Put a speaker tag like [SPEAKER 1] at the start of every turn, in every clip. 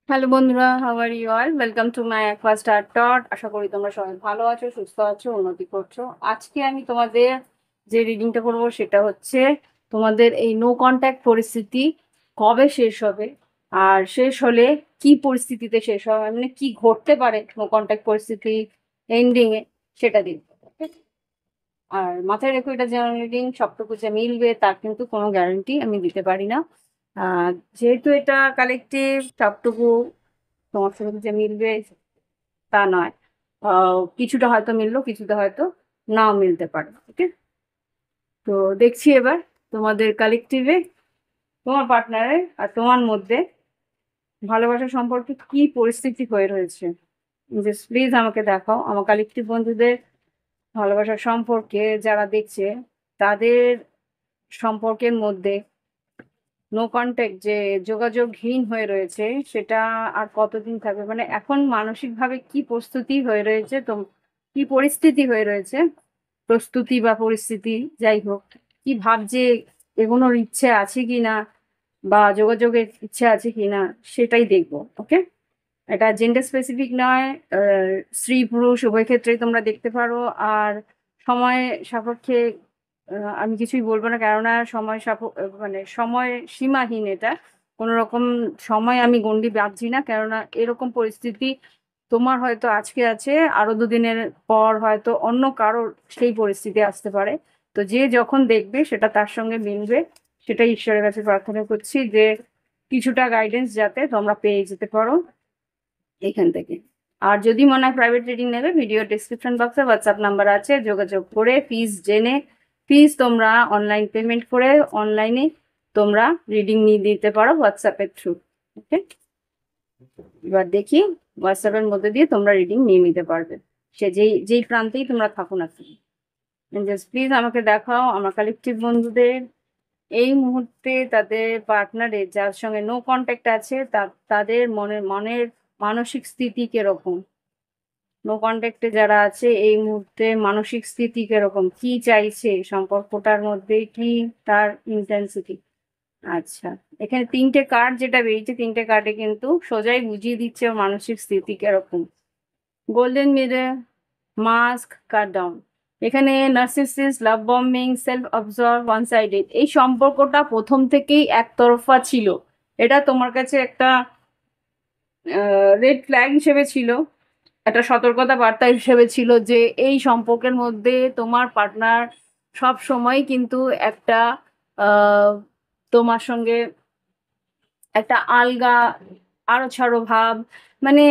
[SPEAKER 1] Hello বন্ধুরা, how are you all? Welcome to my Aqua Star dot. আশা করি তোমরা সবাই ভালো আছো, সুস্থ আছো, উন্নতি করছো। আজকে আমি তোমাদের যে রিডিংটা করবো সেটা হচ্ছে তোমাদের এই নো কন্ট্যাক্ট পরিস্থিতি কবে শেষ হবে, আর শেষ হলে কি পরিস্থিতিতে শেষ হবে, মানে কি ঘটতে পারে নো কন্ট্যাক্ট পরিস্থিতি এন্ডিংয়ে, সেটা দেখবো। আর মাথায় রেখো, এটা জেনারেল রিডিং, সবটুকু যে মিলবে তার কিন্তু কোনো গ্যারান্টি আমি দিতে পারি না। যেহেতু এটা কালেকটিভ, সবটুকু তোমার সাথে যে মিলবে তা নয়। কিছুটা হয়তো মিললো, কিছুটা হয়তো নাও মিলতে পারে। ওকে, তো দেখছি এবার তোমাদের কালেকটিভে তোমার পার্টনারের আর তোমার মধ্যে ভালোবাসা সম্পর্কে কি পরিস্থিতি হয়ে রয়েছে। জাস্ট প্লিজ আমাকে দেখাও। আমার কালেকটিভ বন্ধুদের ভালোবাসার সম্পর্কে যারা দেখছে, তাদের সম্পর্কের মধ্যে নো কন্ট্যাক্ট যে যোগাযোগহীন হয়ে রয়েছে, সেটা আর কতদিন থাকবে, মানে এখন মানসিকভাবে কি প্রস্তুতি হয়ে রয়েছে, তো কি পরিস্থিতি হয়ে রয়েছে, প্রস্তুতি বা পরিস্থিতি যাই হোক, কি ভাবছে, এগোনোর ইচ্ছে আছে কিনা বা যোগাযোগের ইচ্ছে আছে কিনা, সেটাই দেখবো। ওকে, এটা জেন্ডার স্পেসিফিক নয়, স্ত্রী পুরুষ উভয় ক্ষেত্রেই তোমরা দেখতে পারো। আর সময় সাপেক্ষে আমি কিছুই বলবো না, কেননা মানে সময় সীমাহীন এটা। কোনো রকম সময় আমি গণ্ডি বাঁধছি না, কেননা এরকম পরিস্থিতি তোমার হয়তো আজকে আছে, আরো দুদিনের পর হয়তো অন্য কারোর সেই পরিস্থিতি আসতে পারে। তো যে যখন দেখবে সেটা তার সঙ্গে মিলবে, সেটাই ঈশ্বরের কাছে প্রার্থনা করছি যে কিছুটা গাইডেন্স যাতে তোমরা পেয়ে যেতে পারো এখান থেকে। আর যদি মনে হয় প্রাইভেট রিডিং নেবে, ভিডিও ডিসক্রিপশন বক্সে হোয়াটসঅ্যাপ নাম্বার আছে, যোগাযোগ করে ফিস জেনে, ফিস তোমরা অনলাইন পেমেন্ট করে অনলাইনে তোমরা রিডিং নিয়ে দিতে পারো হোয়াটসঅ্যাপের থ্রু। ওকে, এবার দেখি হোয়াটসঅ্যাপের মধ্যে দিয়ে তোমরা রিডিং নিয়ে নিতে পারবে, সে যেই যেই প্রান্তেই তোমরা থাকো না কেন। জাস্ট প্লিজ আমাকে দেখাও আমার কালেকটিভ বন্ধুদের এই মুহূর্তে তাদের পার্টনারের যার সঙ্গে নো কন্ট্যাক্ট আছে, তাদের মনের মানসিক স্থিতি কিরকম। নো কন্ট্যাক্টে যারা আছে এই মুহূর্তে মানসিক স্থিতি কিরকম, কি চাইছে সম্পর্কটার মধ্যে, কি তার ইন্টেন্সিটি। আচ্ছা, এখানে তিনটে কার্ড যেটা বেরিয়েছে, তিনটে কার্ডে কিন্তু সোজাই বুঝিয়ে দিচ্ছে ওর মানসিক স্থিতি কিরকম। Golden mirror, mask, cut down. এখানে narcissist, love bombing, self observe, one sided. এই সম্পর্কটা প্রথম থেকেই একতরফা ছিল। এটা তোমার কাছে একটা রেড ফ্ল্যাগ হিসেবে ছিল, একটা সতর্কতা বার্তা হিসেবে ছিল যে এই সম্পর্কের মধ্যে তোমার পার্টনার সব সময় কিন্তু একটা আহ, তোমার সঙ্গে একটা আলগা আড়ো ছাড়ো ভাব, মানে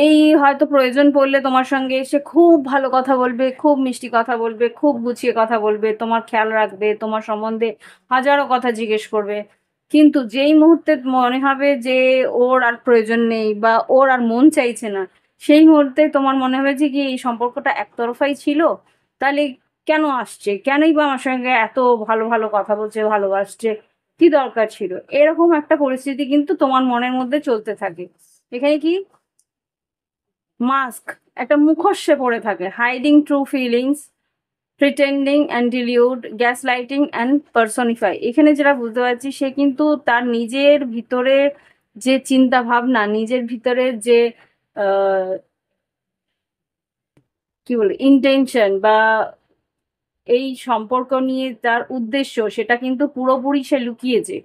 [SPEAKER 1] এই হয়তো প্রয়োজন পড়লে তোমার সঙ্গে সে খুব ভালো কথা বলবে, খুব মিষ্টি কথা বলবে, খুব গুছিয়ে কথা বলবে, তোমার খেয়াল রাখবে, তোমার সম্বন্ধে হাজারো কথা জিজ্ঞেস করবে। কিন্তু যেই মুহূর্তে মনে হবে যে ওর আর প্রয়োজন নেই বা ওর আর মন চাইছে না, সেই মুহূর্তে তোমার মনে হবে যে কি এই সম্পর্কটা একতরফাই ছিল, তাহলে কেন আসছে, কেনই বা আমার সঙ্গে এত ভালো ভালো কথা বলছে, ভালোবাসছে, কি দরকার ছিল। এরকম একটা পরিস্থিতি কিন্তু তোমার মনের মধ্যে চলতে থাকে। এখানে কি মাস্ক, একটা মুখোশ সে পড়ে থাকে, hiding true feelings, pretending and delude, gas lighting and personify. এখানে যেটা বুঝতে পারছি, সে কিন্তু তার নিজের ভিতরে যে চিন্তা ভাবনা, নিজের ভিতরে যে কি বলে ইন্টেনশন বা এই সম্পর্ক নিয়ে তার উদ্দেশ্য, সেটা কিন্তু পুরোপুরি সে লুকিয়েছে।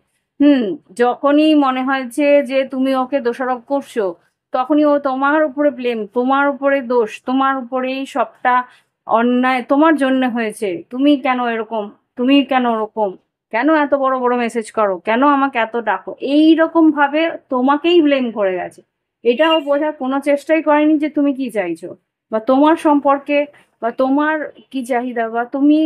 [SPEAKER 1] যখনই মনে হয়েছে যে তুমি ওকে দোষারোপ করছো, তখনই ও তোমার উপরে ব্লেম, তোমার উপরে দোষ, তোমার উপরেই সবটা অন্যায় তোমার জন্য হয়েছে, তুমি কেন এরকম, তুমি কেন ওরকম, কেন এত বড় বড় মেসেজ করো, কেন আমাকে এত ডাকো, এই রকম ভাবে তোমাকেই ব্লেম করে গেছে। এটাও বোঝার কোনো চেষ্টাই করেনি যে তুমি কি চাইছো বা তোমার সম্পর্কে বা তোমার কি চাহিদা বা তুমি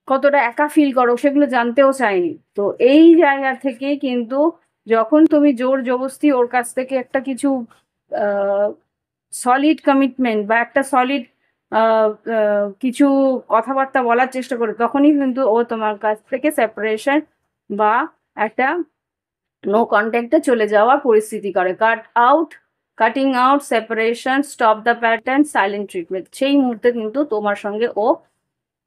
[SPEAKER 1] কতটা একা ফিল করো, সেগুলো জানতেও চাইনি। তো এই জায়গা থেকে কিন্তু যখন তুমি জোর জবরদস্তি ওর কাছ থেকে একটা কিছু সলিড কমিটমেন্ট বা একটা সলিড কিছু কথাবার্তা বলার চেষ্টা করে, তখনই কিন্তু ও তোমার কাছ থেকে সেপারেশন বা একটা নো কন্ট্যাক্টে চলে যাওয়ার পরিস্থিতি করে। Cutting out, separation, stop the pattern, silent treatment, সেই মুহূর্তে কিন্তু তোমার সঙ্গে ও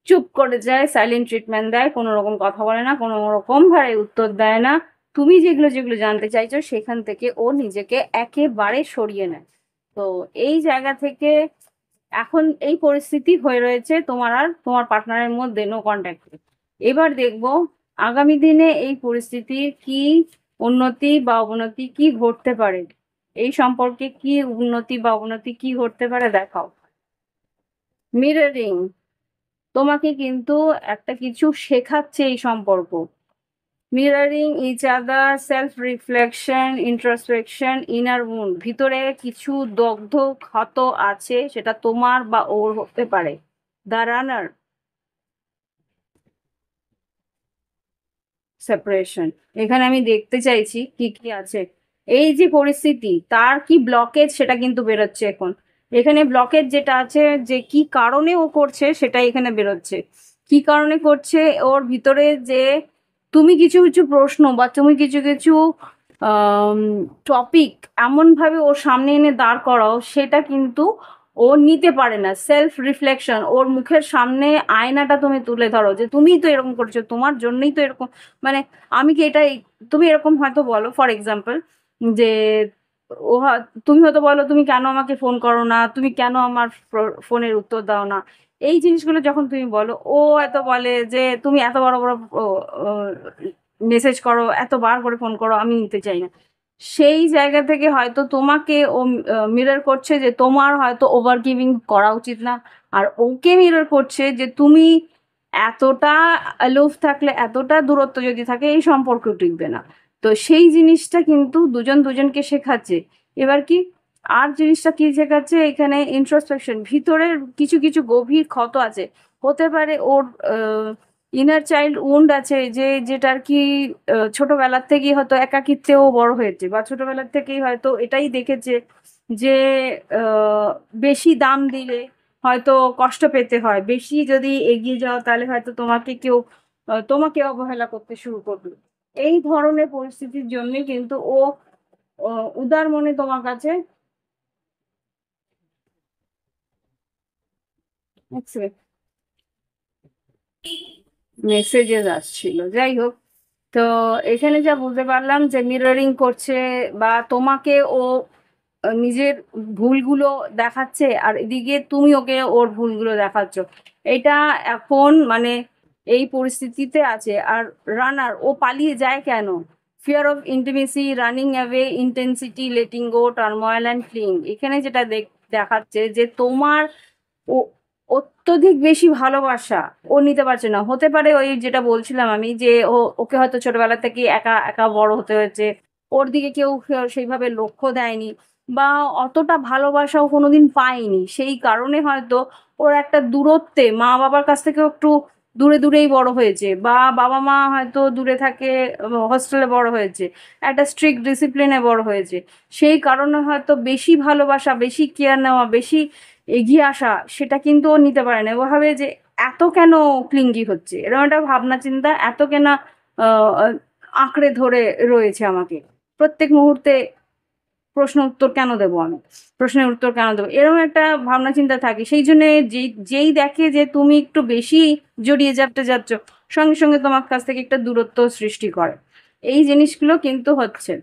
[SPEAKER 1] চুপ করে যায়, সাইলেন্ট ট্রিটমেন্ট দেয়, কোনো রকম কথা বলে না, কোনো রকম ভাবে উত্তর দেয় না। তুমি যেগুলো যেগুলো জানতে চাইছো সেখান থেকে ও নিজেকে একেবারে সরিয়ে নেয়। তো এই জায়গা থেকে এখন এই পরিস্থিতি হয়ে রয়েছে তোমার আর তোমার পার্টনারের মধ্যে, নো কন্ট্যাক্ট। এবার দেখবো আগামী দিনে এই পরিস্থিতির কি উন্নতি বা অবনতি কি ঘটতে পারে, এই সম্পর্কে কি উন্নতি বা অবনতি কি ঘটতে পারে দেখাও। মিররিং তোমাকে কিন্তু একটা কিছু শেখাচ্ছে এই সম্পর্ক। Mirroring each other, self reflection, introspection, inner wound, ভিতরে কিছু দগ্ধ ক্ষত আছে, সেটা তোমার বা ওর হতে পারে। দ্য রানার, সেপারেশন, এখানে আমি দেখতে চাইছি কি কি আছে। এই যে পরিস্থিতি তার কি ব্লকেজ সেটা কিন্তু বেরোচ্ছে এখন। এখানে ব্লকেজ যেটা আছে, যে কি কারণে ও করছে সেটাই এখানে বেরোচ্ছে। কি কারণে করছে, ওর ভিতরে যে তুমি কিছু কিছু প্রশ্ন বা তুমি কিছু কিছু টপিক এমন ভাবে ওর সামনে এনে দাঁড় করাও, সেটা কিন্তু ও নিতে পারে না। সেলফ রিফ্লেকশন, ওর মুখের সামনে আয়নাটা তুমি তুলে ধরো যে তুমিই তো এরকম করছো, তোমার জন্যই তো এরকম, মানে আমি কি এটাই, তুমি এরকম হয়তো বলো ফর এক্সাম্পল যে তুমি হয়তো বলো তুমি কেন আমাকে ফোন করো না, তুমি কেন আমার ফোনের উত্তর দাও না। এই জিনিসগুলো যখন তুমি বলো, ও এত বলে যে তুমি এত বড় বড় মেসেজ করো, এতবার করে ফোন করো, আমি নিতে চাই না। সেই জায়গা থেকে হয়তো তোমাকে ও মিরর করছে যে তোমার হয়তো ওভার গিভিং করা উচিত না, আর ওকে মিরর করছে যে তুমি এতটা অ্যালোভ থাকলে, এতটা দূরত্ব যদি থাকে, এই সম্পর্ক টিকবে না। তো সেই জিনিসটা কিন্তু দুজন দুজনকে শেখাচ্ছে। এবার কি আর জিনিসটা কি শেখাচ্ছে এখানে, ইন্ট্রোস্পেকশন, ভিতরের কিছু কিছু গভীর ক্ষত আছে। হতে পারে ওর ইনার চাইল্ড উন্ড আছে, যে যেটার কি ছোটবেলার থেকেই হয়তো একাকিত্বেও বড় হয়েছে, বা ছোটবেলার থেকেই হয়তো এটাই দেখেছে যে বেশি দাম দিলে হয়তো কষ্ট পেতে হয়, বেশি যদি এগিয়ে যাও তাহলে হয়তো তোমাকে কেউ তোমাকে অবহেলা করতে শুরু করবে। এই ধরনের পরিস্থিতির জন্য কিন্তু ও উদার মনে তোমার কাছে মেসেজেস আসছিল। যাই হোক, তো এখানে যা বুঝতে পারলাম যে মিররিং করছে, বা তোমাকে ও নিজের ভুলগুলো দেখাচ্ছে, আর এদিকে তুমি ওকে ওর ভুলগুলো দেখাচ্ছ। এটা এখন মানে এই পরিস্থিতিতে আছে। আর রানার, ও পালিয়ে যায় কেন? Fear of intimacy, running away, intensity, letting go, turmoil and cling. এখানে যেটা দেখাচ্ছে যে তোমার ও অত্যধিক বেশি ভালোবাসা ও নিতে পারছে না। হতে পারে ওই যেটা বলছিলাম আমি, যে ওকে হয়তো ছোটবেলা থেকে একা একা বড় হতে হয়েছে, ওর দিকে কেউ সেইভাবে লক্ষ্য দেয়নি, বা অতটা ভালোবাসাও কোনোদিন পায়নি। সেই কারণে হয়তো ওর একটা দূরত্বে, মা বাবার কাছ থেকেও একটু দূরে দূরেই বড় হয়েছে, বা বাবা মা হয়তো দূরে থাকে, হস্টেলে বড় হয়েছে, একটা স্ট্রিক্ট ডিসিপ্লিনে বড় হয়েছে। সেই কারণে হয়তো বেশি ভালোবাসা, বেশি কেয়ার নেওয়া, বেশি এগিয়ে আসা, সেটা কিন্তু ও নিতে পারে না। ও ভাবে যে এত কেন ক্লিঙ্গি হচ্ছে, এরকম একটা ভাবনা চিন্তা, এত কেন আঁকড়ে ধরে রয়েছে আমাকে, প্রত্যেক মুহূর্তে প্রশ্ন উত্তর কেন দেবো আমি, প্রশ্নের উত্তর কেন দেবো, এরকম একটা ভাবনা চিন্তা থাকে। সেই জন্য যেই দেখে যে তুমি একটু বেশি জড়িয়ে যাতে যাচ্ছ, সঙ্গে সঙ্গে তোমার কাছ থেকে একটা দূরত্ব সৃষ্টি করে। এই জিনিসগুলো কিন্তু হচ্ছে।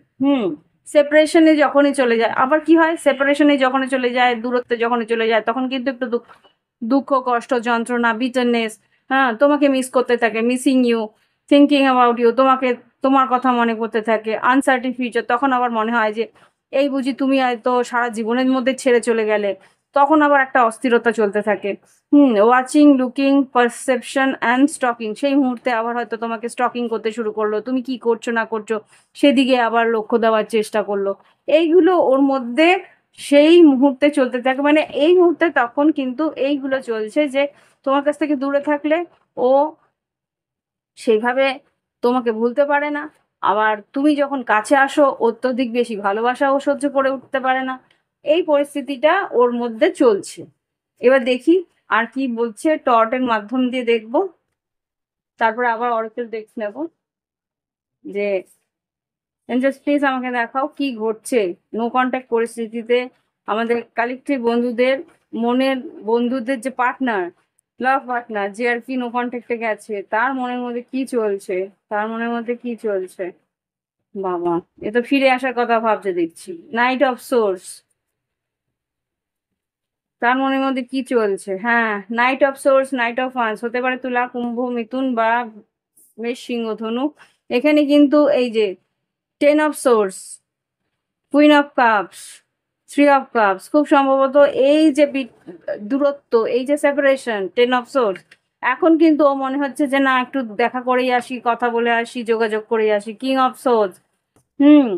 [SPEAKER 1] সেপারেশনে যখনই চলে যায়, আবার কি হয়, সেপারেশনে যখনই চলে যায়, দূরত্বে যখনই চলে যায়, তখন কিন্তু একটু দুঃখ, কষ্ট, যন্ত্রণা, বিটারনেস, হ্যাঁ, তোমাকে মিস করতে থাকে, missing you, thinking about you, তোমাকে তোমার কথা মনে করতে থাকে, আনসার্টিন ফিউচার, তখন আবার মনে হয় যে এই বুঝি তুমি হয়তো সারা জীবনের মধ্যে ছেড়ে চলে গেলে, তখন আবার একটা অস্থিরতা চলতে থাকে। Watching, looking, perception and stocking, সেই মুহূর্তে আবার হয়তো তোমাকে স্টকিং করতে শুরু করলো, তুমি কি করছো না করছো সেদিকে আবার লক্ষ্য দেওয়ার চেষ্টা করলো। এইগুলো ওর মধ্যে সেই মুহূর্তে চলতে থাকে, মানে এই মুহূর্তে তখন কিন্তু এইগুলো চলছে যে তোমার কাছ থেকে দূরে থাকলে ও সেইভাবে তোমাকে ভুলতে পারে না, আবার তুমি যখন কাছে আসো অত্যধিক বেশি ভালোবাসাও সহ্য করে উঠতে পারে না। এই পরিস্থিতিটা ওর মধ্যে চলছে। এবার দেখি আর কি বলছে, টর্টের মাধ্যম দিয়ে দেখবো, তারপরে আবার অরেকেল দেখে নেবো যে এঞ্জেলস প্লিজ আমাকে দেখাও কি ঘটছে নো কন্ট্যাক্ট পরিস্থিতিতে। আমাদের কালেকটিভ বন্ধুদের, মনের বন্ধুদের যে পার্টনার, লাভ পার্টনার, যে আর কি নো কন্ট্যাক্টে গেছে, তার মনের মধ্যে কি চলছে, তার মনের মধ্যে কি চলছে। বাবা, এ তো ফিরে আসার কথা ভাবছে দেখছি। নাইট অফ সোর্স, তার মনের মধ্যে কি চলছে। হ্যাঁ, night of swords, night of wands হতে পারে তুলা, কুম্ভ, মিথুন বা মেষ, সিংহ, ধনু। এখানে কিন্তু এই যে ten of swords, queen of cups, three of cups, খুব সম্ভবত এই যে দূরত্ব, এই যে সেপারেশন, টেন অফ সোর্স, এখন কিন্তু ও মনে হচ্ছে যে না একটু দেখা করেই আসি, কথা বলে আসি, যোগাযোগ করে আসি। King of swords, hmm,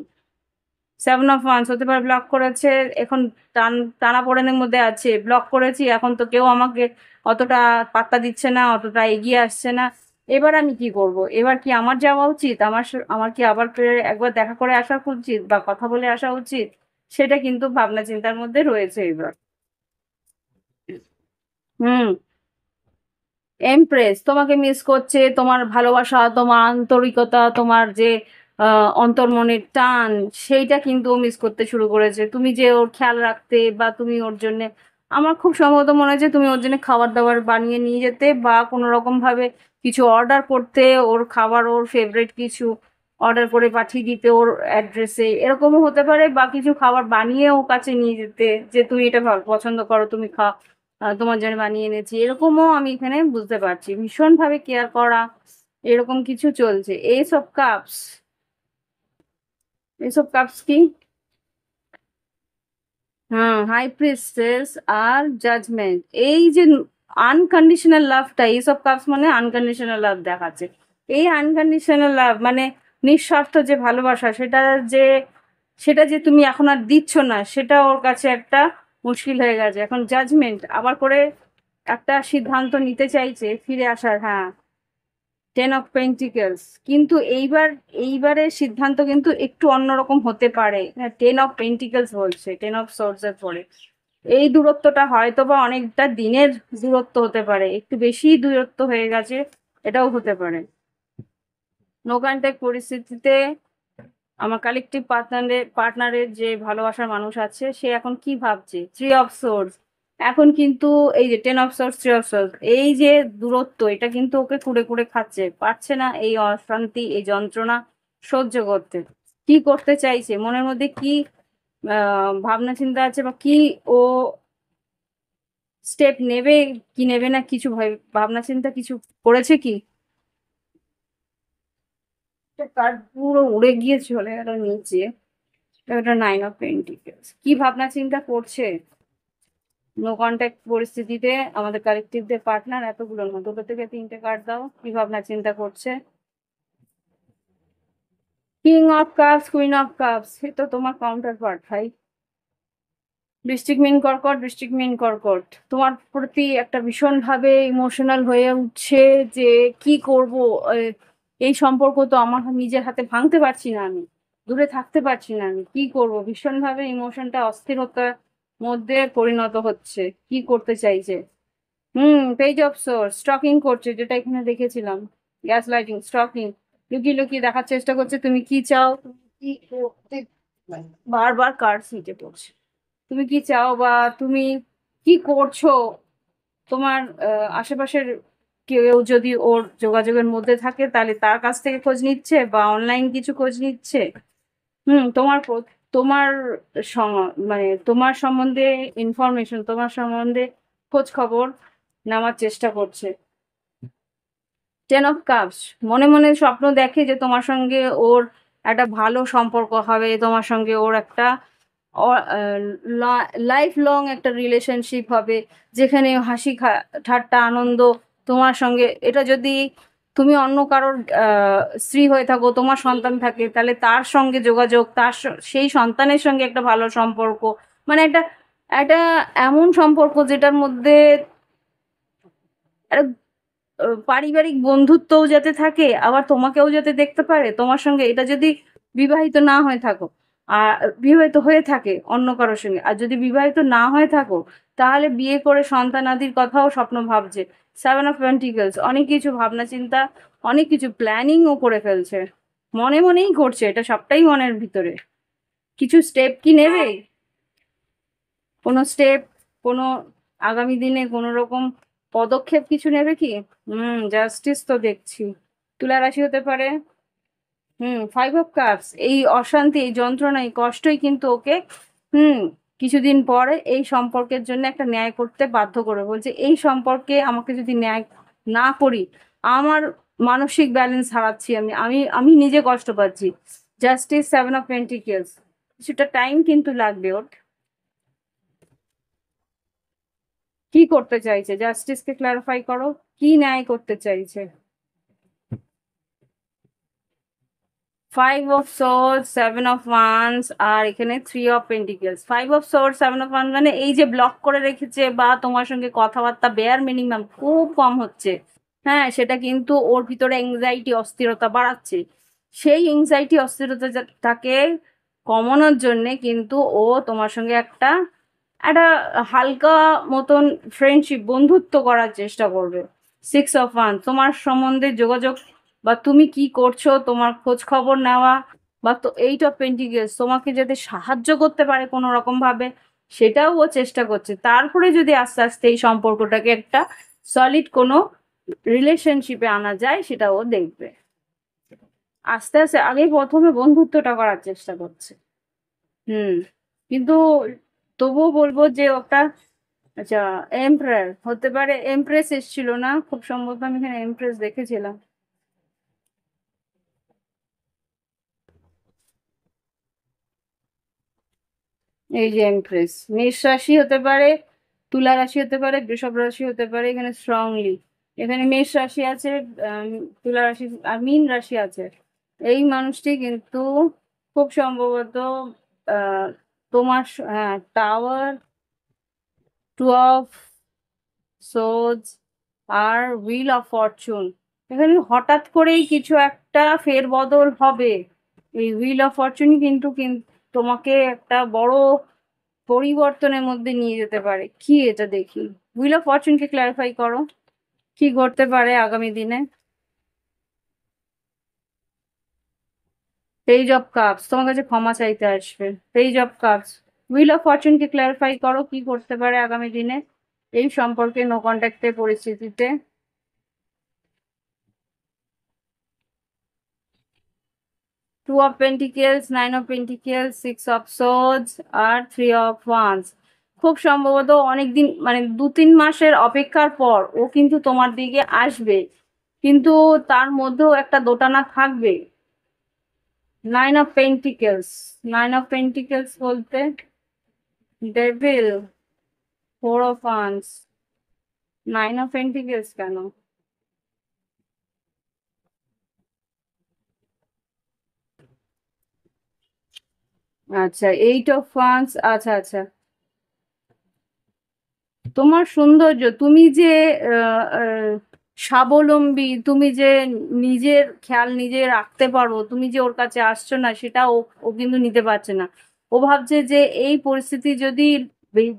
[SPEAKER 1] seven of wands হতে পারে ব্লক করেছে, এখন টানাপোড়েনের মধ্যে আছে, ব্লক করেছি, এখন তো কেউ আমাকে অতটা পাত্তা দিচ্ছে না, অতটা এগিয়ে আসছে না। এবার আমি কি করব? এবার কি আমার যাওয়া উচিত? আমার কি আবার ফিরে একবার দেখা করে আসা উচিত বা কথা বলে আসা উচিত? সেটা কিন্তু ভাবনা চিন্তার মধ্যে রয়েছে এবার। হুম, এমপ্রেস তোমাকে মিস করছে, তোমার ভালোবাসা, তোমার আন্তরিকতা, তোমার যে অন্তর্মনের টান, সেইটা কিন্তু মিস করতে শুরু করেছে। তুমি যে ওর খেয়াল রাখতে বা তুমি ওর জন্য, আমার খুব সম্ভবত মনে হয় যে তুমি ওর জন্য খাবার দাবার বানিয়ে নিয়ে যেতে বা কোনো রকম ভাবে কিছু অর্ডার করতে, ওর খাবার, ওর ফেভারিট কিছু অর্ডার করে পাঠিয়ে দিতে ওর অ্যাড্রেসে, এরকমও হতে পারে। বা কিছু খাবার বানিয়ে ওর কাছে নিয়ে যেতে, যে তুমি এটা ভালো পছন্দ করো, তুমি খাও, তোমার জন্য বানিয়ে এনেছি, এরকমও আমি এখানে বুঝতে পারছি। ভীষণভাবে কেয়ার করা, এরকম কিছু চলছে। এইসব কাপস, এইসব কাপস কি? হ্যাঁ, হাই প্রিস্টেস আর জাজমেন্ট। এই যে আনকন্ডিশনাল লাভটা, এইসব কাপস মানে আনকন্ডিশনাল লাভ দেখাচ্ছে। এই আনকন্ডিশনাল লাভ মানে নিঃস্বার্থ যে ভালোবাসা, যে সেটা যে তুমি এখন আর দিচ্ছ না, সেটা ওর কাছে একটা মুশকিল হয়ে গেছে। এখন জাজমেন্ট আবার করে একটা সিদ্ধান্ত নিতে চাইছে ফিরে আসার। হ্যাঁ, টেন অফ পেন্টিকেলস, কিন্তু এইবারের সিদ্ধান্ত কিন্তু একটু অন্যরকম হতে পারে। টেন অফ পেন্টিকেলস বলছে, টেন অফ সোর্সের পরে এই দূরত্বটা হয়তো বা অনেকটা দিনের দূরত্ব হতে পারে, একটু বেশি দূরত্ব হয়ে গেছে, এটাও হতে পারে। নো কন্ট্যাক্ট পরিস্থিতিতে আমার কালেকটিভ পার্টনারের যে ভালোবাসার মানুষ আছে, সে এখন কি ভাবছে। থ্রি অফ সোর্স, এখন কিন্তু এই যে ten of swords, three of swords, এই যে দূরত্ব, এটা কিন্তু ওকে কুড়ে কুড়ে খাচ্ছে, পারছে না এই অশান্তি, এই যন্ত্রণা সহ্য করতে। কি করতে চাইছে, মনের মধ্যে কি ভাবনা চিন্তা আছে, বা কি ও স্টেপ নেবে কি নেবে না, কিছু ভাবনা চিন্তা কিছু করেছে কি? কার্ড পুরো উড়ে গিয়ে চলে গেল নিচে। ওটা নাইন অফ পেন্টিকেলস, কি ভাবনা চিন্তা করছে নো কন্ট্যাক্ট পরিস্থিতিতে আমাদের কালেকটিভদের পার্টনার। এতগুলোর মধ্যে দুটো থেকে তিনটে কার্ড দাও, কি ভাবনা চিন্তা করছে। King of cups, queen of cups, এ তো তোমার কাউন্টার পার্ট ভাই। বৃশ্চিক, মীন, কর্কট, বৃশ্চিক, মীন, কর্কট তোমার প্রতি একটা ভীষণ ভাবে ইমোশনাল হয়ে উঠছে যে কি করব, এই সম্পর্ক তো আমার নিজের হাতে ভাঙতে পারছি না, আমি দূরে থাকতে পারছি না, আমি কি করব, ভীষণ ভাবে ইমোশনটা অস্থিরতার মধ্যে পরিণত হচ্ছে। কি করতে চাইছে? পেজ অফ সোর্স, স্টকিং করছে, যেটা এখানে দেখেছিলাম, গ্যাস লাইটিং, স্টকিং, লুকিয়ে লুকিয়ে দেখার চেষ্টা করছে তুমি কি চাও, তুমি কি করতে, বারবার কার্ড নিচে পড়ছে, তুমি কি চাও বা তুমি কি করছো। তোমার আশেপাশের কেউ যদি ওর যোগাযোগের মধ্যে থাকে, তাহলে তার কাছ থেকে খোঁজ নিচ্ছে বা অনলাইন কিছু খোঁজ নিচ্ছে। তোমার মানে তোমার সম্বন্ধে ইনফরমেশন, তোমার সম্বন্ধে খোঁজ খবর নেওয়ার চেষ্টা করছে। টেন অফ কাপস, মনে মনে স্বপ্ন দেখে যে তোমার সঙ্গে ওর একটা ভালো সম্পর্ক হবে, তোমার সঙ্গে ওর একটা লাইফ লং একটা রিলেশনশিপ হবে, যেখানে হাসি ঠাট্টা আনন্দ তোমার সঙ্গে। এটা যদি তুমি অন্য কারোর স্ত্রী হয়ে থাকো, তোমার সন্তান থাকে, তাহলে তার সঙ্গে যোগাযোগ, সেই সন্তানের সঙ্গে একটা ভালো সম্পর্ক, মানে একটা একটা এমন সম্পর্ক যেটার মধ্যে একটা পারিবারিক বন্ধুত্বও যাতে থাকে, আবার তোমাকেও যাতে দেখতে পারে তোমার সঙ্গে, এটা যদি বিবাহিত না হয়ে থাকো। আর বিবাহিত হয়ে থাকে অন্য কারোর সঙ্গে, আর যদি বিবাহিত না হয়ে থাকো তাহলে বিয়ে করে সন্তানাদির কথাও স্বপ্ন ভাবছে। 7 অফ পেন্টিকলস, অনেক কিছু ভাবনা চিন্তা, অনেক কিছু প্ল্যানিংও করে ফেলছে, মনে মনেই করছে, এটা সবটাই মনের ভিতরে। কিছু স্টেপ কি নেবে? কোনো স্টেপ, কোনো আগামী দিনে কোনো রকম পদক্ষেপ কিছু নেবে কি? জাস্টিস তো দেখছি। তুলা রাশি হতে পারে। 5 অফ কাপস, এই অশান্তি, এই যন্ত্রণা, এই কষ্টই কিন্তু ওকে হুম কিছুদিন পরে এই সম্পর্কের জন্য একটা ন্যায় করতে বাধ্য করে। বলছে এই সম্পর্কে আমাকে যদি ন্যায় না করি, আমার মানসিক ব্যালেন্স হারাচ্ছি, আমি আমি আমি নিজে কষ্ট পাচ্ছি। জাস্টিস, 7 অফ পেন্টিকলস, কিছুটা টাইম কিন্তু লাগবে ওর। কি করতে চাইছে? জাস্টিসকে ক্লারিফাই করো, কি ন্যায় করতে চাইছে? 5 অফ সোর্স, 7 অফ ওয়ান্স, আর এখানে 3 of pentacles. 5 of swords, 7 of wands মানে এই যে ব্লক করে রেখেছে বা তোমার সঙ্গে কথাবার্তা বেয়ার মিনিমাম খুব কম হচ্ছে, হ্যাঁ, সেটা কিন্তু ওর ভিতরে এংজাইটি, অস্থিরতা বাড়াচ্ছে। সেই এংজাইটি অস্থিরতাটাকে কমানোর জন্যে কিন্তু ও তোমার সঙ্গে একটা একটা হালকা মতন ফ্রেন্ডশিপ, বন্ধুত্ব করার চেষ্টা করবে। 6 অফ ওয়ান্স, তোমার সম্বন্ধে যোগাযোগ বা তুমি কি করছো তোমার খোঁজ খবর নেওয়া, বা তো 8 অফ পেন্টিকলস, তোমাকে যাতে সাহায্য করতে পারে কোনো রকম ভাবে, সেটাও ও চেষ্টা করছে। তারপরে যদি আস্তে আস্তে এই সম্পর্কটাকে একটা সলিড কোনো রিলেশনশিপে আনা যায়, সেটা ও দেখবে। আস্তে আস্তে আগে প্রথমে বন্ধুত্বটা করার চেষ্টা করছে। হুম কিন্তু তবুও বলবো যে ওটা, আচ্ছা, এমপ্রেস হতে পারে। এমপ্রেস এসেছিল না খুব সম্ভবত, আমি এখানে এমপ্রেস দেখেছিলাম। এই যে এমপ্রেস, মেষ রাশি হতে পারে, তুলা রাশি হতে পারে, বৃষভ রাশি হতে পারে। এখানে স্ট্রংলি এখানে মেষ রাশি আছে, আম, তুলা রাশি আর মীন রাশি আছে। এই মানুষটি কিন্তু খুব সম্ভবত আহ তোমার হ্যাঁ, টাওয়ার, 2 অফ সোজ, আর হুইল অফ ফরচুন। এখানে হঠাৎ করেই কিছু একটা ফেরবদল হবে। এই হুইল অফ ফরচুন কিন্তু তোমাকে একটা বড় পরিবর্তনের মধ্যে নিয়ে যেতে পারে। কি এটা দেখি, হুইল অফ ফরচুনকে ক্লারিফাই করো, কি ঘটতে পারে আগামী দিনে? পেজ অফ কাপস, তোমার কাছে ক্ষমা চাইতে আসবে। Page of cups, wheel of ফরচুনকে ক্লারিফাই করো, কি করতে পারে আগামী দিনে এই সম্পর্কে নো কন্ট্যাক্টের পরিস্থিতিতে? 2 of pentacles, 9 of pentacles, 6 of সোজ, আর 3 অফ ওয়ান্স। খুব সম্ভবত অনেকদিন মানে 2-3 মাসের অপেক্ষার পর ও কিন্তু তোমার দিকে আসবে, কিন্তু তার মধ্যেও একটা দোটানা থাকবে। 9 অফ পেন্টিকেলস, 9 অফ পেন্টিকেলস বলতে devil, 4 of wands, 9 of pentacles কেন? আচ্ছা, 8 অফ ওয়ান্স, আচ্ছা আচ্ছা। তোমার সৌন্দর্য, তুমি যে আহ, আহ, স্বাবলম্বী, তুমি যে নিজের খেয়াল নিজে রাখতে পারো, তুমি যে ওর কাছে আসছো না, সেটা ও ও কিন্তু নিতে পারছে না। ও ভাবছে যে এই পরিস্থিতি যদি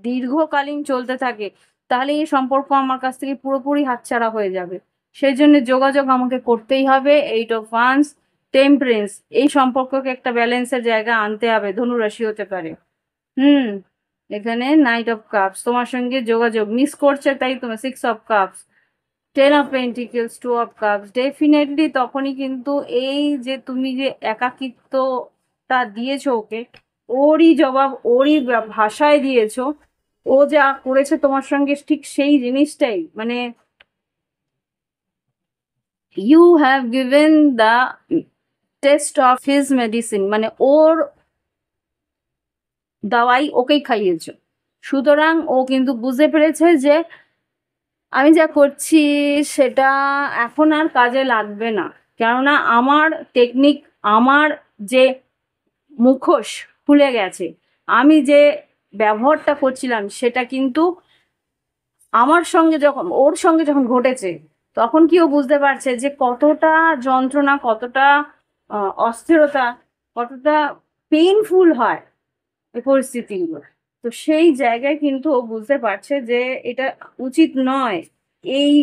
[SPEAKER 1] দীর্ঘকালীন চলতে থাকে, তাহলে এই সম্পর্ক আমার কাছ থেকে পুরোপুরি হাতছাড়া হয়ে যাবে। সেই জন্য যোগাযোগ আমাকে করতেই হবে। 8 অফ ওয়ান্স, টেম্পারেন্স, এই সম্পর্ককে একটা ব্যালেন্সের জায়গা আনতে হবে। ধনুরাশি হতে পারে। হুম এখানে 9 অফ কাপস, তোমার সঙ্গে যোগাযোগ মিস করছে, তাই তোমার 6 of cups, 10 of pentacles, 2 of cups. Definitely তখনই কিন্তু এই যে তুমি যে একাকিত্বটা দিয়েছো ওকে, ওরই জবাব ওরই ভাষায় দিয়েছো। ও যা করেছে তোমার সঙ্গে ঠিক সেই জিনিসটাই, মানে you have given the taste of his medicine, মানে ওর দাওয়াই ওকেই খাইয়েছো। সুতরাং ও কিন্তু বুঝতে পেরেছে যে আমি যা করছি সেটা এখন আর কাজে লাগবে না, কেননা আমার টেকনিক, আমার যে মুখোশ খুলে গেছে, আমি যে ব্যবহারটা করছিলাম সেটা কিন্তু আমার সঙ্গে যখন ওর সঙ্গে যখন ঘটেছে, তখন কি ও বুঝতে পারছে যে কতটা যন্ত্রণা, কতটা অস্থিরতা, কতটা পেইনফুল হয় এই পরিস্থিতিগুলো। তো সেই জায়গায় কিন্তু ও বুঝতে পারছে যে এটা উচিত নয়। এই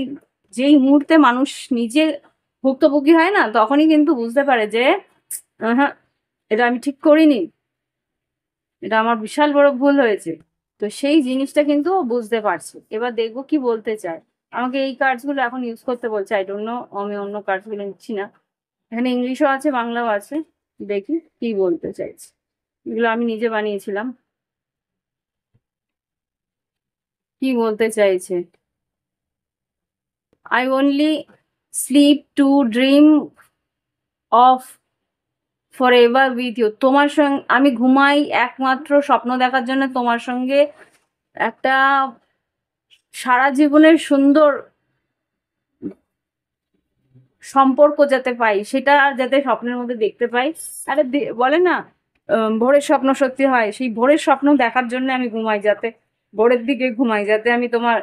[SPEAKER 1] যেই মুহূর্তে মানুষ নিজে ভুক্তভোগী হয় না, তখনই কিন্তু বুঝতে পারে যে হ্যাঁ, এটা আমি ঠিক করিনি, এটা আমার বিশাল বড় ভুল হয়েছে। তো সেই জিনিসটা কিন্তু ও বুঝতে পারছে। এবার দেখবো কি বলতে চায়। আমাকে এই কার্ডস গুলো এখন ইউজ করতে বলছে, আই ডোন্ট নো, আমি অন্য কার্ডস গুলো নিচ্ছি না। এখানে ইংলিশও আছে, বাংলাও আছে, দেখি কি বলতে চাইছে। এগুলো আমি নিজে বানিয়েছিলাম। কি বলতে চাইছে? I only sleep to dream of forever with you. তোমার সঙ্গে আমি ঘুমাই একমাত্র স্বপ্ন দেখার জন্য, তোমার সঙ্গে একটা সারা জীবনের সুন্দর সম্পর্ক যাতে পাই, সেটা যাতে স্বপ্নের মধ্যে দেখতে পাই। আরে বলে না ভোরের স্বপ্ন সত্যি হয়, সেই ভোরের স্বপ্ন দেখার জন্য আমি ঘুমাই, যাতে ভোরের দিকে ঘুমাই, যাতে আমি তোমার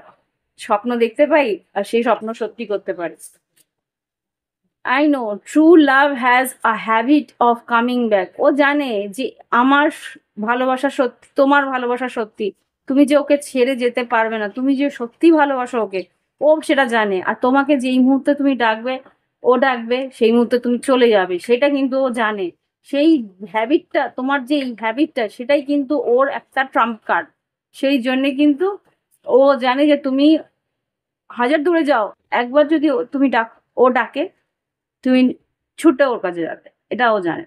[SPEAKER 1] স্বপ্ন দেখতে পাই আর সেই স্বপ্ন সত্যি করতে পারি। I know true love has a habit of coming back. ও জানে যে আমার ভালোবাসা সত্যি, তোমার ভালোবাসা সত্যি, তুমি যে ওকে ছেড়ে যেতে পারবে না, তুমি যে সত্যি ভালোবাসো ওকে, ও সেটা জানে। আর তোমাকে যেই মুহূর্তে তুমি ডাকবে, ও ডাকবে, সেই মুহূর্তে তুমি চলে যাবে, সেটা কিন্তু ও জানে। সেই হ্যাবিটটা, তোমার যে এই হ্যাবিটটা, সেটাই কিন্তু ওর একটা ট্রাম্প কার্ড। সেই জন্যে কিন্তু ও জানে যে তুমি হাজার দূরে যাও, একবার যদি তুমি ও ডাকে, তুমি ছুটে ওর কাছে যাবে, এটাও জানে।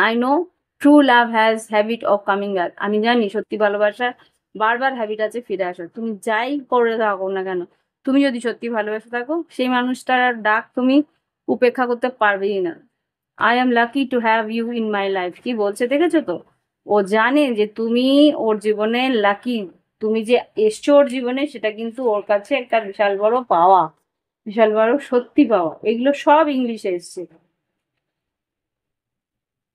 [SPEAKER 1] I know true love has habit of coming back. আমি জানি সত্যি ভালোবাসার বারবার হ্যাবিট আছে ফিরে আসার। তুমি যাই করে থাকো না কেন, তুমি যদি সত্যি ভালোবেসে থাকো, সেই মানুষটার ডাক তুমি উপেক্ষা করতে পারবেই না। I am lucky to have you in my life. কি বলছে দেখেছো তো? ও জানে যে তুমি ওর জীবনে লাকি, তুমি যে এসছো ওর জীবনে, সেটা কিন্তু ওর কাছে একটা বিশাল বড় পাওয়া, বিশাল বড় সত্যি পাওয়া। এগুলো সব ইংলিশে এসছে।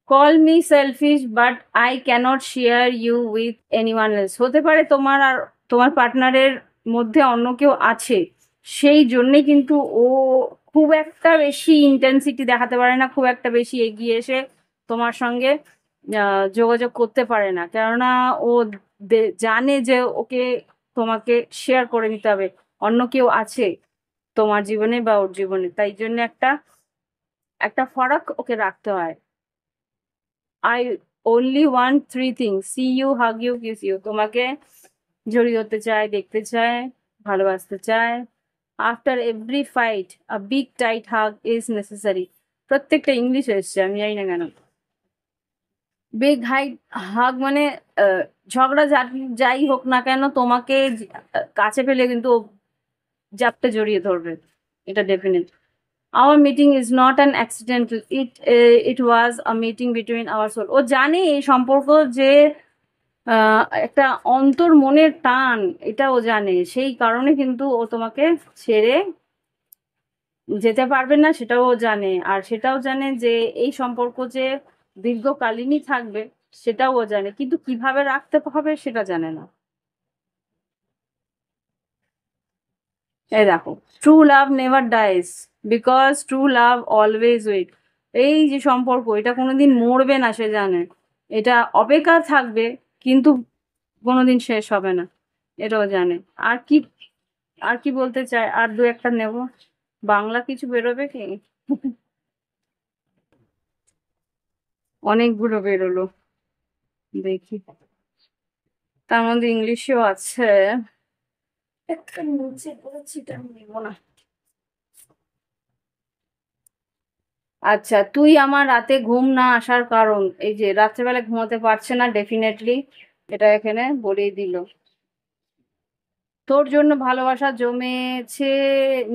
[SPEAKER 1] Call me selfish but I can't share you with anyone else. হতে পারে তোমার আর তোমার পার্টনারের মধ্যে অন্য কেউ আছে, সেই জন্যে কিন্তু ও খুব একটা বেশি ইন্টেন্সিটি দেখাতে পারে না, খুব একটা বেশি এগিয়ে এসে তোমার সঙ্গে যোগাযোগ করতে পারে না। কেননা ও জানে যে ওকে তোমাকে শেয়ার করে নিতে হবে, অন্য কেউ আছে তোমার জীবনে বা ওর জীবনে, তাই জন্য একটা একটা ফারাক ওকে রাখতে হয়। I only want three things: see you, hug you, kiss you. তোমাকে জড়িয়ে ধরতে চায়, দেখতে চায়, ভালোবাসতে চায়। After every fight a big tight hug is necessary. প্রত্যেকটা ইংলিশ এসছে, আমি জানি না কেন। বিগ হাইট হাগ মানে ঝগড়া যাই হোক না কেন, তোমাকে কাছে পেলে কিন্তু ও জাপটে জড়িয়ে ধরবে, এটা definite. Our meeting is not an accidental. It was a meeting between our soul. ও জানে এই সম্পর্ক যে একটা অন্তর মনের টান, এটা ও জানে। সেই কারণে কিন্তু ও তোমাকে ছেড়ে যেতে পারবে না, সেটাও ও জানে। আর সেটাও জানে যে এই সম্পর্ক যে দীর্ঘকালীনই থাকবে, সেটাও ও জানে, কিন্তু কিভাবে রাখতে হবে সেটা জানে না। এই দেখো, true love never dies because true love always wait. এই যে সম্পর্ক, এটা কোনোদিন মরবে না, সে জানে। এটা অপেক্ষা থাকবে, কিন্তু কোনোদিন শেষ হবে না, এটাও জানে। আর কি, আর কি বলতে চায়? আর দু একটা নেব, বাংলা কিছু বেরোবে কি? অনেকগুলো বেরোলো, দেখি। তার মধ্যে ইংলিশেও আছে, একটা নিচে বলেছি, এটা আমি নেবো না। আচ্ছা, তুই আমার রাতে ঘুম না আসার কারণ। এই যে রাত্রেবেলা ঘুমাতে পারছে না, ডেফিনেটলি এটা এখানে বলেই দিল। তোর জন্য ভালোবাসা জমেছে,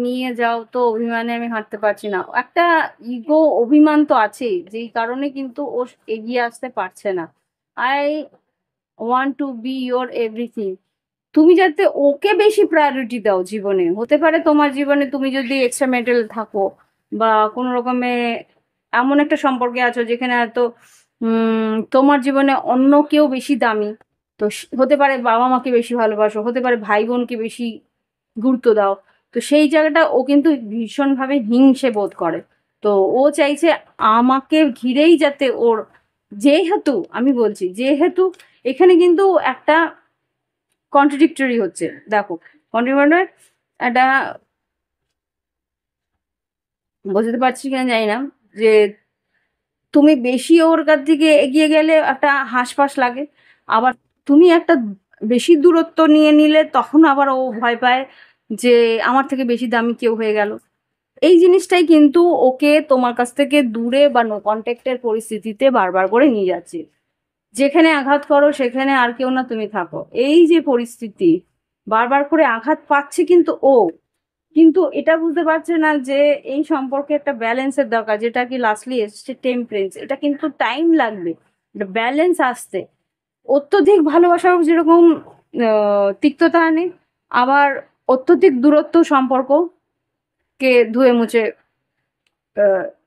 [SPEAKER 1] নিয়ে যাও তো, অভিমানে আমি হাঁটতে পারছি না। একটা ইগো, অভিমান তো আছেই, যেই কারণে কিন্তু ও এগিয়ে আসতে পারছে না। I want to B your everything. তুমি যাতে ওকে বেশি প্রায়োরিটি দাও জীবনে। হতে পারে তোমার জীবনে তুমি যদি এক্সট্রা মেটেরিয়াল থাকো, বা কোনো রকমে এমন একটা সম্পর্কে আছো যেখানে হয়তো তোমার জীবনে অন্য কেউ বেশি দামি। তো হতে পারে বাবা মাকে বেশি ভালোবাসো, হতে পারে ভাই বোনকে বেশি গুরুত্ব দাও। তো সেই জায়গাটা ও কিন্তু ভীষণভাবে হিংসে বোধ করে। তো ও চাইছে আমাকে ঘিরেই যাতে ওর যেহেতু আমি বলছি, যেহেতু এখানে কিন্তু একটা কন্ট্রাডিক্টরি হচ্ছে, দেখো কন্ট্রাডিক্টরি একটা, বোঝাতে পারছি কিনা জানি না, যে তুমি বেশি ওর কাছ দিকে এগিয়ে গেলে একটা হাঁসফাঁস লাগে, আবার তুমি একটা বেশি দূরত্ব নিয়ে নিলে তখন আবার ও ভয় পায় যে আমার থেকে বেশি দামি কেউ হয়ে গেল। এই জিনিসটাই কিন্তু ওকে তোমার কাছ থেকে দূরে বা নো কন্ট্যাক্টের পরিস্থিতিতে বারবার করে নিয়ে যাচ্ছে। যেখানে আঘাত করো সেখানে আর কেউ না তুমি থাকো, এই যে পরিস্থিতি বারবার করে আঘাত পাচ্ছে কিন্তু ও, কিন্তু এটা বুঝতে পারছে না যে এই সম্পর্কে একটা ব্যালেন্সের দরকার, যেটা কি লাস্টলি এসছে টেম্পারেন্স। এটা কিন্তু টাইম লাগবে ব্যালেন্স আসতে। অত্যধিক ভালোবাসাও যেরকম তিক্ততা আনে, আবার অত্যধিক দূরত্ব সম্পর্ককে ধুয়ে মুছে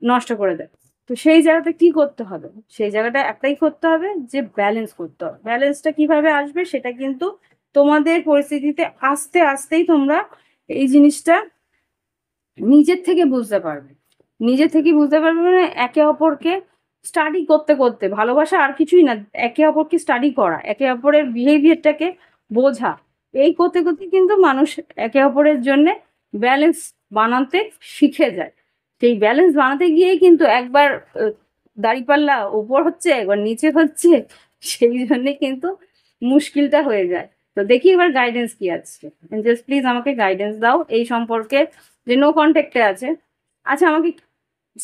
[SPEAKER 1] নষ্ট করে দেয়। তো সেই জায়গাটা কি করতে হবে, সেই জায়গাটা একটাই করতে হবে যে ব্যালেন্স করতে হবে। ব্যালেন্সটা কিভাবে আসবে সেটা কিন্তু তোমাদের পরিস্থিতিতে আস্তে আস্তেই তোমরা এই জিনিসটা নিজের থেকে বুঝতে পারবে। নিজে থেকে বুঝতে পারবে মানে একে অপরকে স্টাডি করতে করতে, ভালোবাসা আর কিছুই না, একে অপরকে স্টাডি করা, একে অপরের বিহেভিয়ারটাকে বোঝা, এই করতে করতে কিন্তু মানুষ একে অপরের জন্য ব্যালেন্স বানাতে শিখে যায়। সেই ব্যালেন্স বানাতে গিয়েই কিন্তু একবার দাঁড়িপাল্লা উপর হচ্ছে, একবার নিচে হচ্ছে, সেই জন্যে কিন্তু মুশকিলটা হয়ে যায়। তো দেখি এবার গাইডেন্স কি আছে। এঞ্জেলস প্লিজ আমাকে গাইডেন্স দাও এই সম্পর্কে, যে নো কন্ট্যাক্টে আছে। আচ্ছা আমাকে,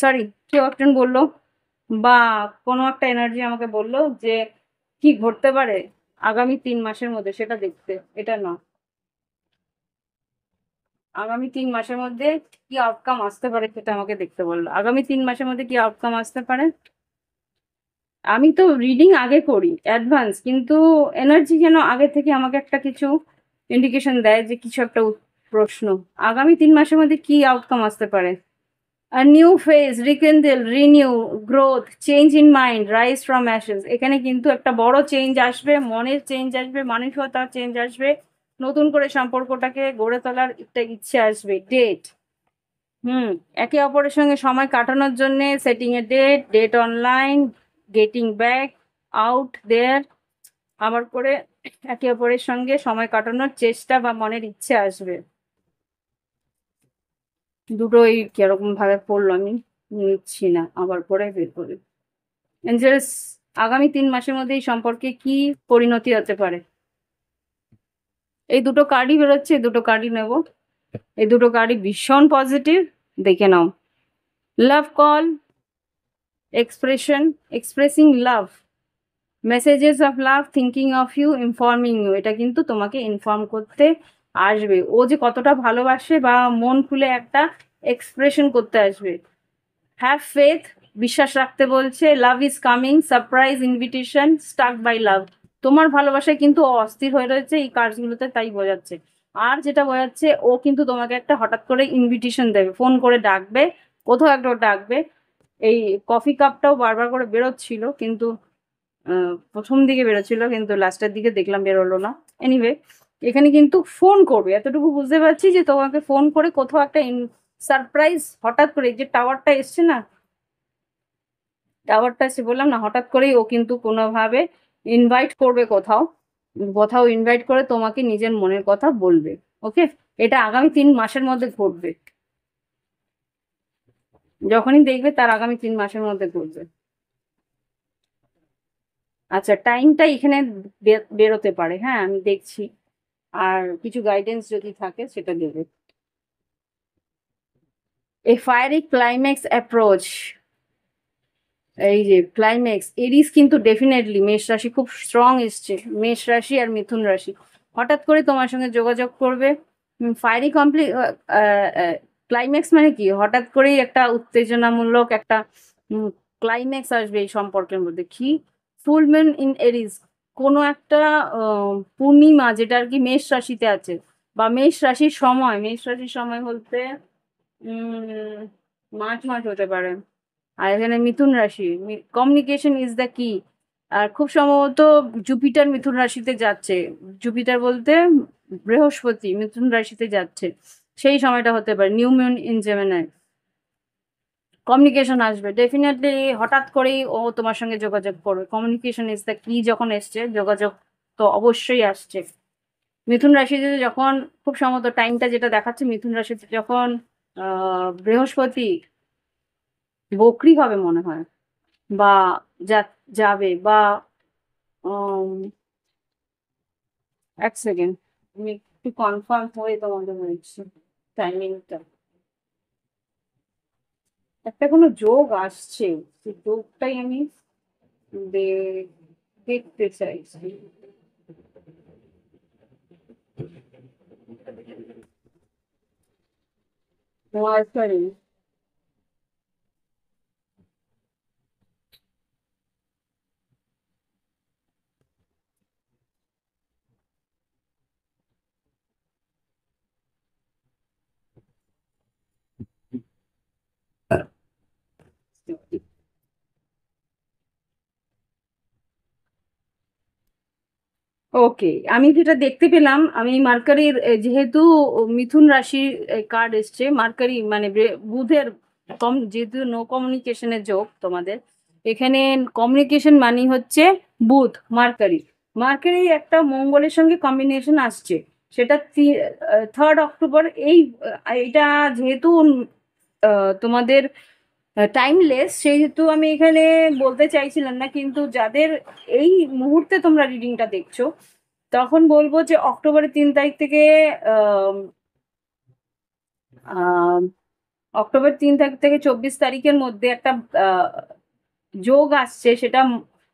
[SPEAKER 1] সরি, কেউ একজন বললো বা কোনো একটা এনার্জি আমাকে বললো যে কি ঘটতে পারে আগামী 3 মাসের মধ্যে সেটা দেখতে, এটা না, আগামী 3 মাসের মধ্যে কি আউটকাম আসতে পারে সেটা আমাকে দেখতে বললো। আগামী 3 মাসের মধ্যে কি আউটকাম আসতে পারে। আমি তো রিডিং আগে করি অ্যাডভান্স, কিন্তু এনার্জি যেন আগে থেকে আমাকে একটা কিছু ইন্ডিকেশন দেয় যে কিছু একটা প্রশ্ন, আগামী 3 মাসের মধ্যে কি আউটকাম আসতে পারে। A new phase, rekindle, renew, growth, change in mind, rise from ashes। এখানে কিন্তু একটা বড় চেঞ্জ আসবে, মনের চেঞ্জ আসবে, মানসিকতার চেঞ্জ আসবে, নতুন করে সম্পর্কটাকে গড়ে তোলার একটা ইচ্ছে আসবে। ডেট, হুম, একে অপরের সঙ্গে সময় কাটানোর জন্য setting a date, date online, getting back out there, আবার করে একে অপরের সঙ্গে সময় কাটানোর চেষ্টা বা মনের ইচ্ছে আসবে। দুটোই কিরকম ভাবে পড়লো আমি নিচ্ছি না, আবার পরে বের করি। এঞ্জেলস, আগামী 3 মাসের মধ্যে এই সম্পর্কে কি পরিণতি হতে পারে। এই দুটো কার্ডই বেরোচ্ছে, এই দুটো কার্ডই নেব। এই দুটো কার্ডই ভীষণ পজিটিভ, দেখে নাও। Love call, expression, expressing love, messages of love, thinking of you, informing you. এটা কিন্তু তোমাকে ইনফর্ম করতে আসবে, ও যে কতটা ভালোবাসে বা মন খুলে একটা এক্সপ্রেশন করতে আসবে। হ্যাভ ফেথ, বিশ্বাস রাখতে বলছে। Love is coming, surprise invitation, stuck by love. তোমার ভালোবাসায় কিন্তু ও অস্থির হয়ে রয়েছে এই কার্ডসগুলোতে, তাই বোঝাচ্ছে। আর যেটা বোঝাচ্ছে, ও কিন্তু তোমাকে একটা হঠাৎ করে ইনভিটেশন দেবে, ফোন করে ডাকবে, কোথাও একটা ডাকবে। এই কফি কাপটাও বারবার করে বেরোচ্ছিল, কিন্তু প্রথম দিকে বেরোচ্ছিল, কিন্তু লাস্টের দিকে দেখলাম বেরোলো না। এনিওয়ে, এখানে কিন্তু ফোন করবে, এতটুকু বুঝতে পারছি যে তোমাকে ফোন করে কোথাও একটা সারপ্রাইজ, হঠাৎ করে যে টাওয়ারটা এসছে না, টাওয়ারটা এসে বললাম না, হঠাৎ করেই ও কিন্তু কোনোভাবে ইনভাইট করবে কোথাও, কোথাও ইনভাইট করে তোমাকে নিজের মনের কথা বলবে। ওকে, এটা আগামী 3 মাসের মধ্যে ঘটবে, যখনই দেখবে তার আগামী 3 মাসের মধ্যে ঘটবে। আচ্ছা, টাইমটা এখানে বেরোতে পারে, হ্যাঁ আমি দেখছি, আর কিছু গাইডেন্স যদি থাকে সেটা দেবে। এ ফায়ারি ক্লাইম্যাক্স অ্যাপ্রোচ, এই যে ক্লাইম্যাক্স, এরিস কিন্তু ডেফিনেটলি মেষ রাশি খুব স্ট্রং এসছে, মেষ রাশি আর মিথুন রাশি হঠাৎ করে তোমার সঙ্গে যোগাযোগ করবে। ফায়ারি কমপ্লিট, ক্লাইম্যাক্স মানে কি, হঠাৎ করেই একটা উত্তেজনামূলক একটা ক্লাইম্যাক্স আসবে এই সম্পর্কের মধ্যে। কি, ফুল মুন ইন এরিস, কোনো একটা পূর্ণিমা যেটা আর কি মেষ রাশিতে আছে, বা মেষ রাশির সময়, মেষ রাশির সময় বলতে মার্চ মাস হতে পারে। আর এখানে মিথুন রাশি, কমিউনিকেশন ইজ দ্য কি। আর খুব সম্ভবত জুপিটার মিথুন রাশিতে যাচ্ছে, জুপিটার বলতে বৃহস্পতি মিথুন রাশিতে যাচ্ছে, সেই সময়টা হতে পারে। New moon in Gemini, communication আসবে ডেফিনেটলি, হঠাৎ করেই ও তোমার সঙ্গে যোগাযোগ করবে। কমিউনিকেশন ইজ দ্য কি, যখন এসছে যোগাযোগ তো অবশ্যই আসছে। মিথুন রাশিতে যখন খুব সম্ভবত টাইমটা যেটা দেখাচ্ছে, মিথুন রাশিতে যখন বৃহস্পতি বকরি হবে মনে হয়, বা যাবে, বা এক সেকেন্ড আমি একটু কনফার্ম হয়ে তোমাকে বলছি টাইমিংটা। একটা কোনো যোগ আসছে, সেই যোগটাই আমি দেখতে চাইছি। সরি, ওকে। আমি যেটা দেখতে পেলাম, আমি মার্কারির যেহেতু মিথুন রাশির কার্ড এসছে, মার্কারি মানে বুধের কম, যেহেতু নো কমিউনিকেশনের যোগ তোমাদের এখানে। কমিউনিকেশন মানে হচ্ছে বুধ মার্কারি, মার্কারি একটা মঙ্গলের সঙ্গে কম্বিনেশন আসছে, সেটা 3rd অক্টোবর। এইটা যেহেতু তোমাদের টাইমলেস, সেহেতু আমি এখানে বলতে চাইছিলাম না, কিন্তু যাদের এই মুহূর্তে তোমরা রিডিংটা দেখছো, তখন বলবো যে অক্টোবরের 3 তারিখ থেকে আম, আম, অক্টোবর 3 তারিখ থেকে 24 তারিখের মধ্যে একটা আহ, যোগ আসছে, সেটা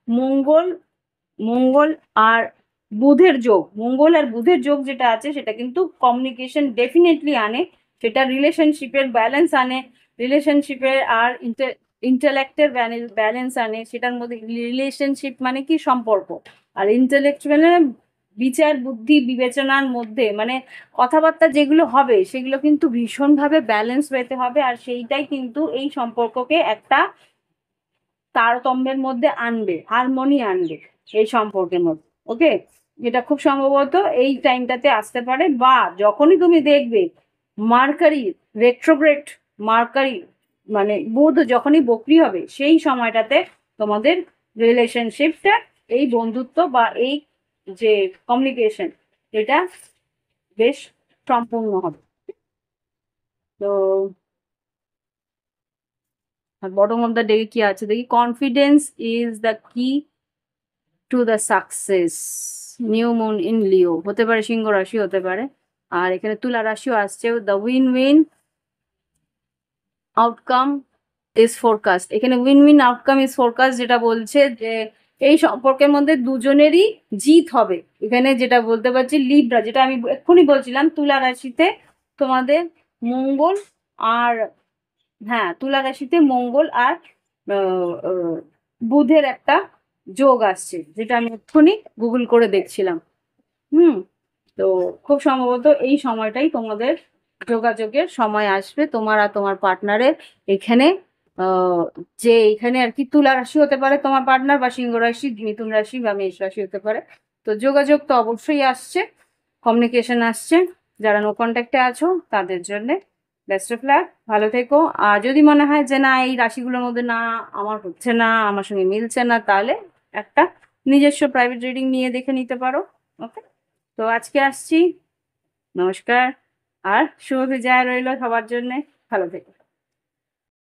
[SPEAKER 1] মঙ্গল মঙ্গল আর বুধের যোগ। মঙ্গল আর বুধের যোগ যেটা আছে সেটা কিন্তু কমিউনিকেশন ডেফিনেটলি আনে, সেটা রিলেশনশিপের ব্যালেন্স আনে, রিলেশনশিপের আর ইন্টেলেক্টের ব্যালেন্স আনে। সেটার মধ্যে রিলেশনশিপ মানে কি সম্পর্ক, আর ইন্টেলেক্ট মানে বিচার বুদ্ধি বিবেচনার মধ্যে মানে কথাবার্তা যেগুলো হবে সেগুলো কিন্তু ভীষণভাবে ব্যালেন্স পেতে হবে, আর সেইটাই কিন্তু এই সম্পর্ককে একটা তারতম্যের মধ্যে আনবে, হারমোনি আনবে এই সম্পর্কের মধ্যে। ওকে, এটা খুব সম্ভবত এই টাইমটাতে আসতে পারে, বা যখনই তুমি দেখবে মার্কারি রেট্রোগ্রেড, মার্কারি মানে বুধ যখনই বক্রি হবে, সেই সময়টাতে তোমাদের রিলেশনশিপটা, এই বন্ধুত্ব বা এই যে কমিউনিকেশন, এটা বেশ সম্পূর্ণ হবে। তো বটম অফ দ্য ডে কি আছে দেখি, confidence is the key to the success. New moon in Leo হতে পারে, সিংহ রাশি হতে পারে, আর এখানে তুলা রাশিও আসছে। The win win outcome is forecast, এখানে win win outcome is forecast, যেটা বলছে যে এই সম্পর্কের মধ্যে দুজনেরই জিত হবে। এখানে যেটা বলতে পারছি লিব্রা, যেটা আমি এক্ষুনি বলছিলাম, তুলা রাশিতে তোমাদের মঙ্গল আর, হ্যাঁ তুলা রাশিতে মঙ্গল আর বুধের একটা যোগ আসছে, যেটা আমি এক্ষুনি গুগল করে দেখছিলাম। হুম। তো খুব সম্ভবত এই সময়টাই তোমাদের যোগাযোগের সময় আসবে, তোমার আর তোমার পার্টনারের। এখানে আহ, যে এখানে আর কি তুলা রাশি হতে পারে তোমার পার্টনার, বা সিংহ রাশি, মিথুন রাশি বা মেষ রাশি হতে পারে। তো যোগাযোগ তো অবশ্যই আসছে, কমিউনিকেশন আসছে। যারা নো কন্ট্যাক্টে আছো তাদের জন্য বেস্ট অফ লাক, ভালো থেকো। আর যদি মনে হয় যে না এই রাশিগুলোর মধ্যে না আমার হচ্ছে না, আমার সঙ্গে মিলছে না, তাহলে একটা নিজস্ব প্রাইভেট রিডিং নিয়ে দেখে নিতে পারো। ওকে, তো আজকে আসছি, নমস্কার, আর শুভ বিজয় রইল সবার জন্যে, ভালো থেকো।